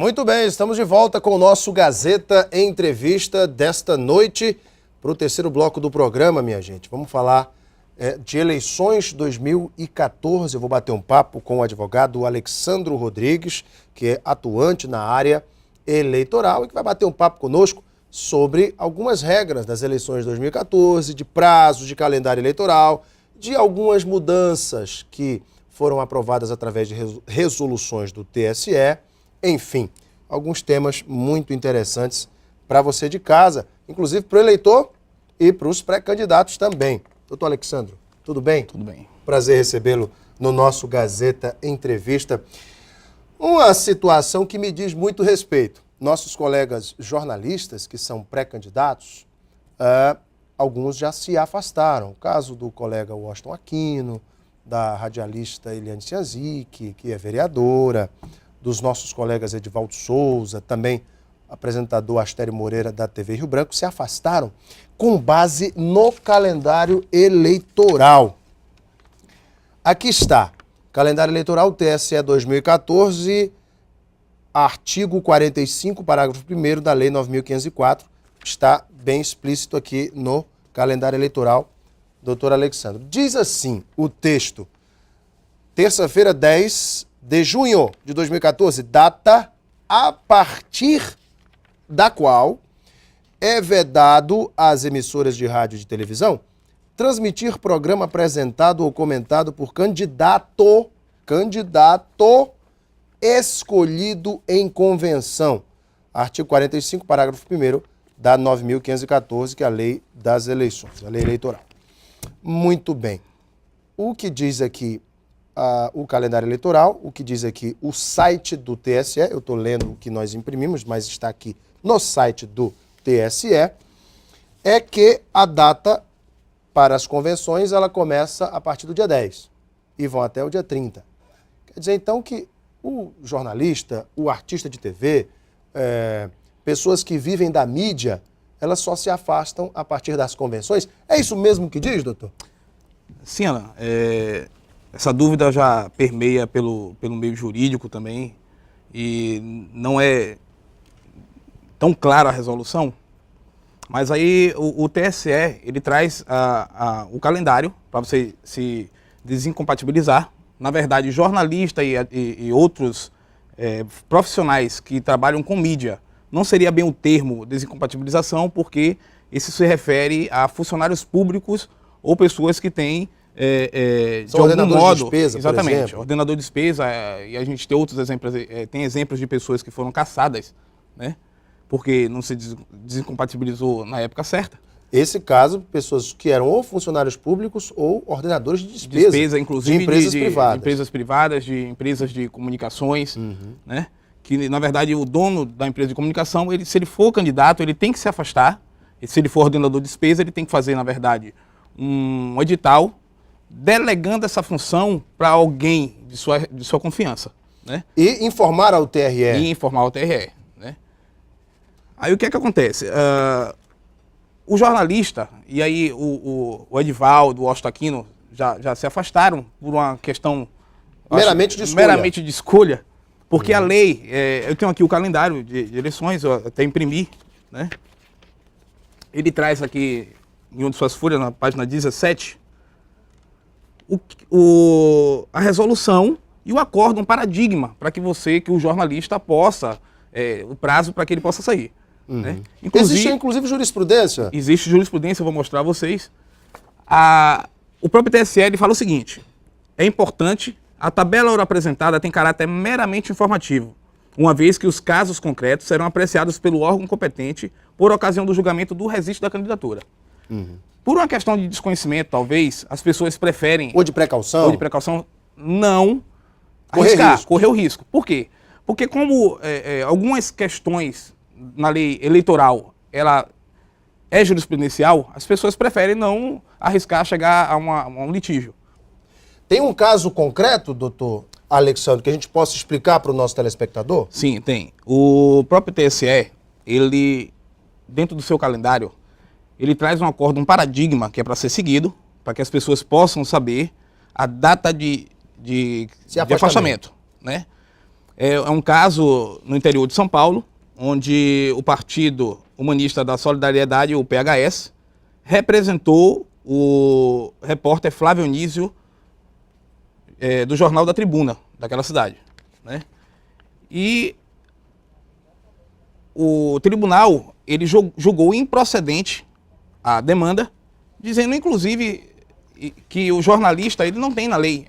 Muito bem, estamos de volta com o nosso Gazeta Entrevista desta noite para o terceiro bloco do programa, minha gente. Vamos falar de eleições 2014. Eu vou bater um papo com o advogado Alexandro Rodrigues, que é atuante na área eleitoral e que vai bater um papo conosco sobre algumas regras das eleições de 2014, de prazos, de calendário eleitoral, de algumas mudanças que foram aprovadas através de resoluções do TSE, enfim, alguns temas muito interessantes para você de casa, inclusive para o eleitor e para os pré-candidatos também. Doutor Alexandro, tudo bem? Tudo bem. Prazer recebê-lo no nosso Gazeta Entrevista. Uma situação que me diz muito respeito. Nossos colegas jornalistas, que são pré-candidatos, alguns já se afastaram. O caso do colega Washington Aquino, da radialista Eliane Cianzic, que é vereadora, dos nossos colegas Edivaldo Souza, também apresentador Astério Moreira da TV Rio Branco, se afastaram com base no calendário eleitoral. Aqui está, calendário eleitoral TSE 2014, artigo 45, parágrafo 1º da Lei 9.504, está bem explícito aqui no calendário eleitoral, doutor Alexandre. Diz assim o texto, terça-feira 10 de junho de 2014, data a partir da qual é vedado às emissoras de rádio e de televisão transmitir programa apresentado ou comentado por candidato escolhido em convenção. Artigo 45, parágrafo 1º da 9.514, que é a lei das eleições, a lei eleitoral. Muito bem. O que diz aqui o calendário eleitoral, o que diz aqui o site do TSE, eu estou lendo o que nós imprimimos, mas está aqui no site do TSE, é que a data para as convenções ela começa a partir do dia 10 e vão até o dia 30. Quer dizer, então, que o jornalista, o artista de TV, pessoas que vivem da mídia, elas só se afastam a partir das convenções. É isso mesmo que diz, doutor? Sim, Alan. Essa dúvida já permeia pelo meio jurídico também e não é tão clara a resolução, mas aí o TSE ele traz o calendário para você se desincompatibilizar. Na verdade, jornalista e outros profissionais que trabalham com mídia, não seria bem o termo desincompatibilização, porque isso se refere a funcionários públicos ou pessoas que têm, de algum modo, de despesa, exatamente, por exemplo. ordenador de despesa, e a gente tem outros exemplos, tem exemplos de pessoas que foram cassadas, né, porque não se desincompatibilizou na época certa. Esse caso, pessoas que eram ou funcionários públicos ou ordenadores de despesa, inclusive de empresas privadas. De empresas privadas, de empresas de comunicações, né? Que, na verdade, o dono da empresa de comunicação, se ele for candidato, ele tem que se afastar. E se ele for ordenador de despesa, ele tem que fazer, na verdade, um edital delegando essa função para alguém de sua confiança, né? E informar ao TRE. E informar ao TRE, né? Aí o que é que acontece? O jornalista, e aí o Edivaldo, o Washington Aquino, já se afastaram por uma questão meramente de escolha, porque a lei, eu tenho aqui o calendário de eleições, eu até imprimi, né? Ele traz aqui, em uma de suas folhas, na página 17, a resolução e o acórdão paradigma para que o jornalista possa, o prazo para que ele possa sair. Né? Existe, inclusive, jurisprudência? Existe jurisprudência, eu vou mostrar a vocês. O próprio TSE ele fala o seguinte: é importante, a tabela apresentada tem caráter meramente informativo, uma vez que os casos concretos serão apreciados pelo órgão competente por ocasião do julgamento do registro da candidatura. Por uma questão de desconhecimento, talvez, as pessoas preferem... Ou de precaução? Não correr o risco. Por quê? Porque como algumas questões na lei eleitoral, ela é jurisprudencial, as pessoas preferem não arriscar chegar a um litígio. Tem um caso concreto, doutor Alexandre, que a gente possa explicar para o nosso telespectador? Sim, tem. O próprio TSE, ele, dentro do seu calendário, ele traz um acordo, um paradigma que é para ser seguido, para que as pessoas possam saber a data de afastamento, né? É um caso no interior de São Paulo, onde o Partido Humanista da Solidariedade, o PHS, representou o repórter Flávio Anísio, do jornal da Tribuna, daquela cidade, né? E o tribunal, ele julgou improcedente a demanda, dizendo inclusive que o jornalista, ele não tem na lei,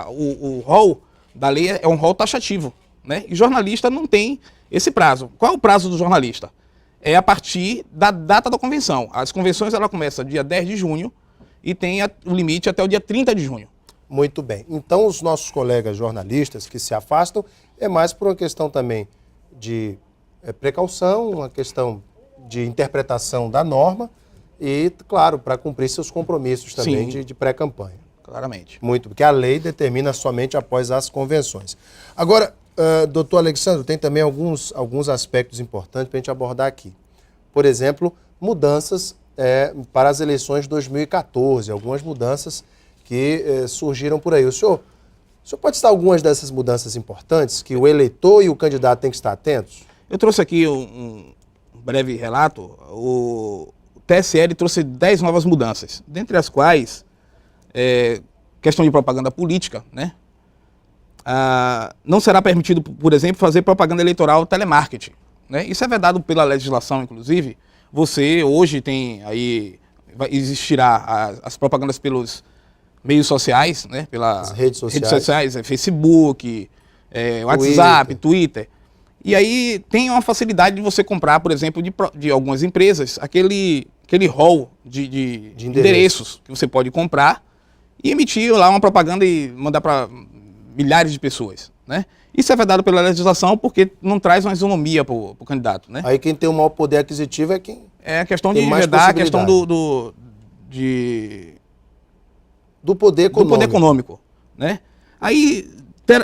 o rol da lei é um rol taxativo, né? E jornalista não tem esse prazo. Qual é o prazo do jornalista? É a partir da data da convenção. As convenções, ela começa dia 10 de junho e tem o limite até o dia 30 de junho. Muito bem. Então, os nossos colegas jornalistas que se afastam é mais por uma questão também de precaução, uma questão de interpretação da norma e, claro, para cumprir seus compromissos também de pré-campanha. Claramente. Muito, porque a lei determina somente após as convenções. Agora, doutor Alexandre, tem também alguns aspectos importantes para a gente abordar aqui. Por exemplo, mudanças para as eleições de 2014, algumas mudanças que surgiram por aí. O senhor pode citar algumas dessas mudanças importantes que o eleitor e o candidato têm que estar atentos? Eu trouxe aqui um breve relato. O TSE trouxe 10 novas mudanças, dentre as quais, questão de propaganda política, né? Não será permitido, por exemplo, fazer propaganda eleitoral telemarketing, né? Isso é vedado pela legislação, inclusive. Você hoje tem aí, existirá as propagandas pelos meios sociais, né? Pelas redes sociais, Facebook, WhatsApp, Twitter. E aí tem uma facilidade de você comprar, por exemplo, de algumas empresas, aquele hall de endereços que você pode comprar e emitir lá uma propaganda e mandar para milhares de pessoas, né? Isso é vedado pela legislação porque não traz uma isonomia para o candidato, né? Aí quem tem o maior poder aquisitivo é quem é a questão de vedar, a questão do poder econômico, né? Aí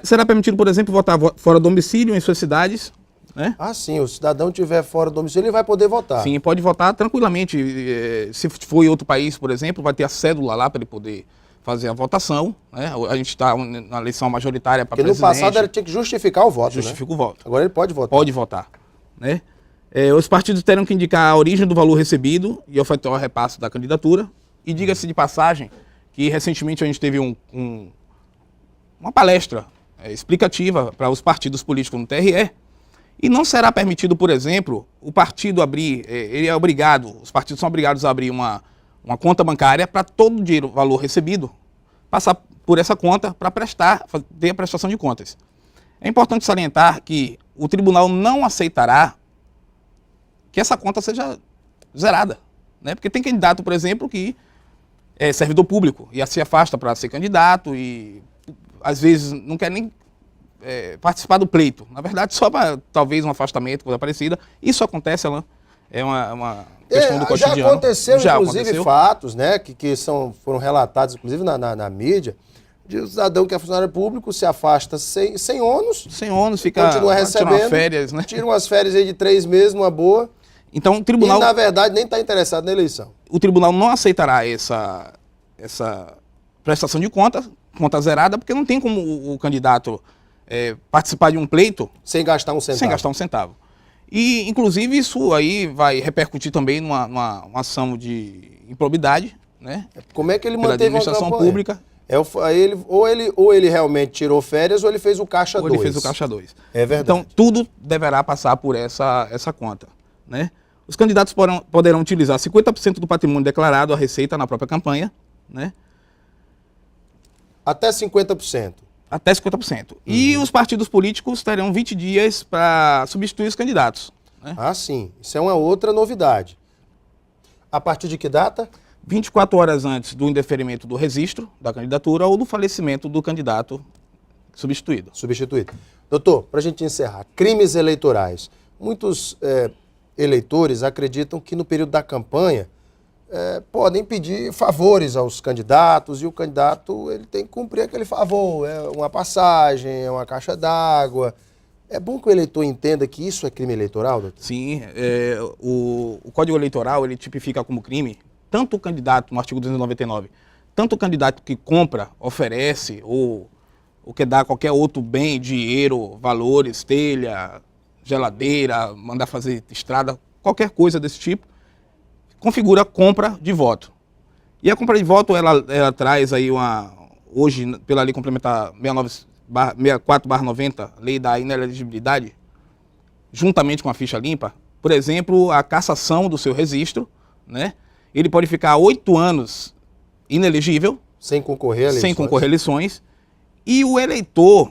será permitido, por exemplo, votar fora do domicílio em suas cidades, né? Ah, sim, o cidadão estiver fora do domicílio, ele vai poder votar. Sim, pode votar tranquilamente. Se for em outro país, por exemplo, vai ter a cédula lá para ele poder fazer a votação, né? A gente está na eleição majoritária para presidente. Porque no passado ele tinha que justificar o voto, Justifica o voto. Agora ele pode votar. Pode votar, né? Os partidos terão que indicar a origem do valor recebido e efetuar o repasse da candidatura. E diga-se de passagem que recentemente a gente teve uma palestra explicativa para os partidos políticos no TRE, e não será permitido, por exemplo, o partido abrir, os partidos são obrigados a abrir uma conta bancária para todo o dinheiro, valor recebido, passar por essa conta para ter a prestação de contas. É importante salientar que o tribunal não aceitará que essa conta seja zerada, né? Porque tem candidato, por exemplo, que é servidor público e se afasta para ser candidato e às vezes não quer nem participar do pleito. Na verdade, só para talvez um afastamento, coisa parecida. Isso acontece, é uma questão do cotidiano. Já aconteceu, inclusive, fatos, né, que foram relatados, inclusive, na mídia, de um cidadão que é funcionário público se afasta sem ônus. Sem ônus, continua recebendo, férias, né? Tira umas férias aí de 3 meses, numa boa. Então, o tribunal... E, na verdade, nem está interessado na eleição. O tribunal não aceitará essa prestação de conta zerada, porque não tem como o candidato participar de um pleito... Sem gastar um centavo. Sem gastar um centavo. E, inclusive, isso aí vai repercutir também numa ação de improbidade, né? Como é que ele pela manteve administração uma campanha pública? Ou ele realmente tirou férias ou ele fez o caixa 2. Ou ele fez o caixa 2. É verdade. Então, tudo deverá passar por essa conta, né? Os candidatos poderão utilizar 50% do patrimônio declarado à Receita na própria campanha, né? Até 50%. Até 50%. Uhum. E os partidos políticos terão 20 dias para substituir os candidatos, né? Ah, sim. Isso é uma outra novidade. A partir de que data? 24 horas antes do indeferimento do registro da candidatura ou do falecimento do candidato substituído. Doutor, para a gente encerrar, crimes eleitorais. Muitos eleitores acreditam que no período da campanha podem pedir favores aos candidatos e o candidato ele tem que cumprir aquele favor, uma passagem, uma caixa d'água. É bom que o eleitor entenda que isso é crime eleitoral, doutor? Sim, o Código Eleitoral ele tipifica como crime tanto o candidato, no artigo 299, tanto o candidato que compra, oferece ou ou quer dar qualquer outro bem, dinheiro, valores, telha, geladeira, mandar fazer estrada, qualquer coisa desse tipo, configura compra de voto. E a compra de voto, ela traz aí hoje, pela lei complementar 64/90, lei da inelegibilidade, juntamente com a ficha limpa, por exemplo, a cassação do seu registro, né? Ele pode ficar 8 anos inelegível, sem concorrer a eleições, e o eleitor,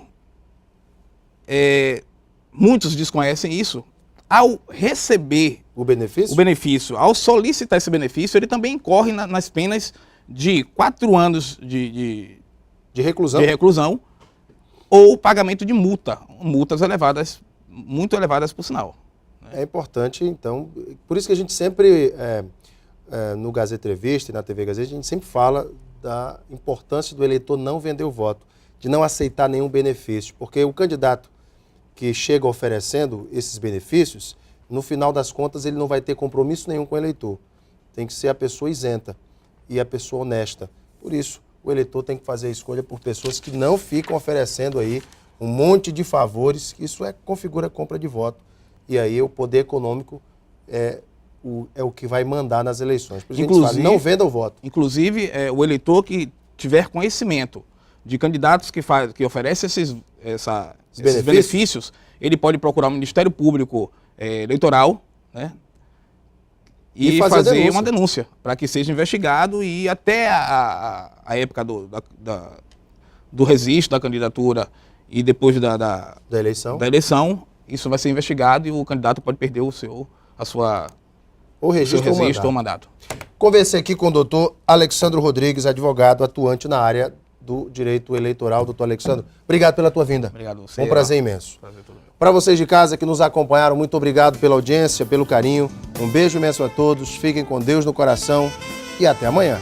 muitos desconhecem isso, ao receber o benefício, ao solicitar esse benefício, ele também incorre nas penas de 4 anos de reclusão ou pagamento de multas elevadas, muito elevadas por sinal. É importante, então, por isso que a gente sempre, no Gazeta Entrevista e na TV Gazeta, a gente sempre fala da importância do eleitor não vender o voto, de não aceitar nenhum benefício, porque o candidato que chega oferecendo esses benefícios, no final das contas ele não vai ter compromisso nenhum com o eleitor. Tem que ser a pessoa isenta e a pessoa honesta. Por isso, o eleitor tem que fazer a escolha por pessoas que não ficam oferecendo aí um monte de favores, que isso configura compra de voto. E aí o poder econômico é o que vai mandar nas eleições. Por isso a gente fala, não venda o voto. Inclusive, o eleitor que tiver conhecimento de candidatos que oferecem esses benefícios, ele pode procurar o Ministério Público Eleitoral, né, e fazer uma denúncia para que seja investigado, e até a época do registro da candidatura e depois da eleição, isso vai ser investigado e o candidato pode perder o registro ou mandato. Conversei aqui com o doutor Alexsandro Rodrigues, advogado atuante na área do direito eleitoral. Doutor Alexsandro, obrigado pela tua vinda. Obrigado a você. Um prazer imenso. Prazer todo meu. Para vocês de casa que nos acompanharam, muito obrigado pela audiência, pelo carinho. Um beijo imenso a todos, fiquem com Deus no coração e até amanhã.